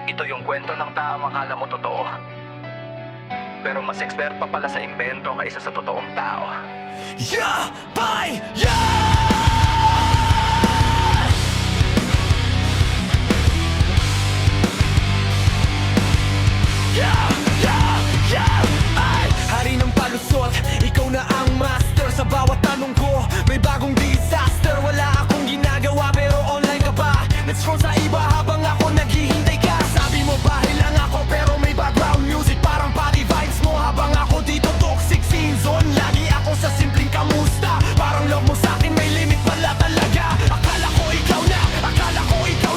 Ito yung kwento ng taong akala mo totoo, pero mas expert pa pala sa imbento kaysa sa totoong tao. Yeah, bye, yeah! Yeah, yeah, yeah! Ay, hari ng palusot, ikaw na ang master. Sa bawat tanong ko, may bagong disaster. Wala akong ginagawa pero online ka pa. Let's roll sa iba habang ako naghihintay ka. Sabi mo bahil lang ako pero may background music. Parang party vibes mo habang ako dito toxic scene zone. Lagi ako sa simpleng kamusta. Parang love mo sa'kin may limit pala talaga. Akala ko ikaw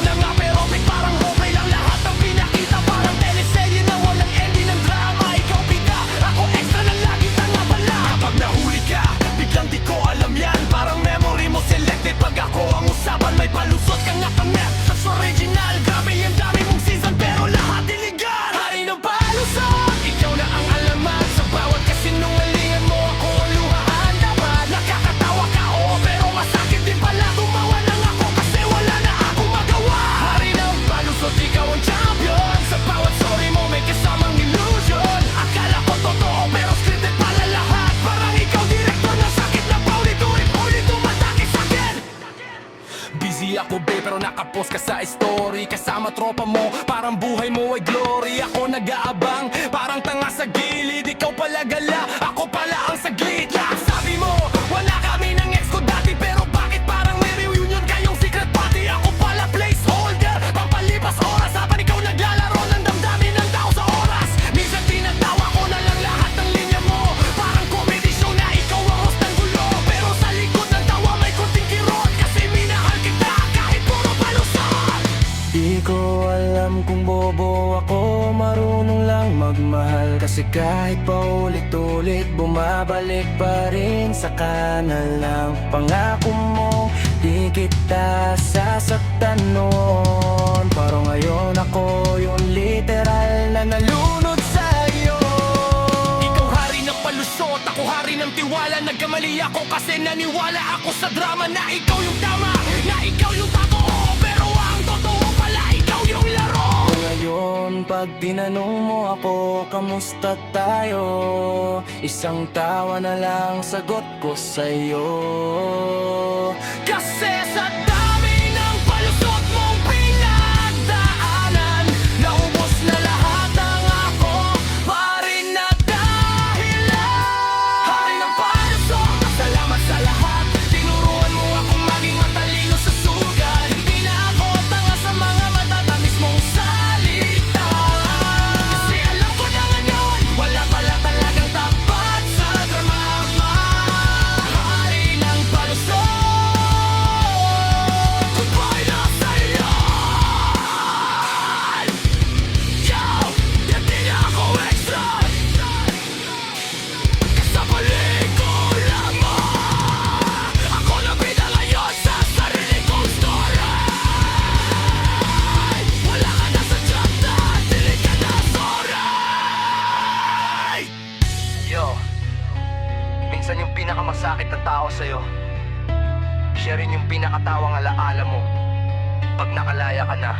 na nga. Pero may parang okay lang lahat ng pinakita. Parang teleserye na walang ending ng drama. Ikaw bida, ako extra na lagi tanga pala. Kapag nahuli ka, biglang di ko alam yan. Parang memory mo selected. Pag ako ang usapan, may palusot ka nga pangat. That's original, grabe yung dami mong season. Pero lahat illegal. Hari ng palusot, ikaw na ang alamat. Sa bawat kasinungalingan mo, ako ang luhaan dapat. Nakakatawa ka, oo, pero masakit din pala. Tumawa lang ako kasi wala na akong magawa. Hari ng palusot, ikaw ang champion. Sa bawat story mo, may kasamang illusion. Akala ko totoo, pero scripted pala lahat. Parang ikaw director ng sakit na paulit-ulit tumatake sa'kin. Busy ako be, pero nakapost ka sa story. Kasama tropa mo, parang buhay mo ay glory. Ako nag-aabang, parang tanga sa gilid. Ikaw pala gala, ako pala ang saglit. Sabi mo, wala kami ng ex ko dati. Pero bakit parang may reunion kayong secret party? Ako pala placeholder, pampalipas oras. Habang ikaw naglalaro ng damdamin ng tao sa oras. Minsan tinatawa ko na lang lahat ng linya mo. Parang comedy show na ikaw ang host ng gulo. Pero sa likod ng tawa may kunting kirot. Kasi minahal kita kahit puro palusot. Di ko alam kung bobo ako, marunong lang magmahal. Kasi kahit paulit-ulit, bumabalik pa rin sa kanal ng pangako mo. Di kita sasaktan noon. Pero ngayon ako yung literal na nalunod sa'yo. Ikaw hari ng palusot, ako hari ng tiwala. Nagkamali ako kasi naniwala ako sa drama. Na ikaw yung tama, na ikaw yung totoo. Pero ang totoo pala, ikaw yung laro. Ngayon pag tinanong mo ako, kamusta tayo? Isang tawa na lang sagot ko sa'yo. Kasi sa dami ng palusot mong pinagdaanan, naubos na lahat ang ako pa rin na dahilan. Hari ng palusot, salamat sa lahat. Tinuruan mo akong maging matalino sa sugat. Hindi na ako tanga sa mga matatamis mong salita. Kasi alam ko na ngayon, wala pala talagang tapat sa drama. Hari ng palusot, goodbye na sa'yo. Yo, hindi na ako extra. Kasapaling ko lamang. Ako na bida ngayon sa sarili kong story. Wala ka na sa chat na, dilig ka na, sorry. Yo, minsan yung pinakamasakit na tao sa'yo, siya rin yung pinakatawang alaala mo pag nakalaya ka na.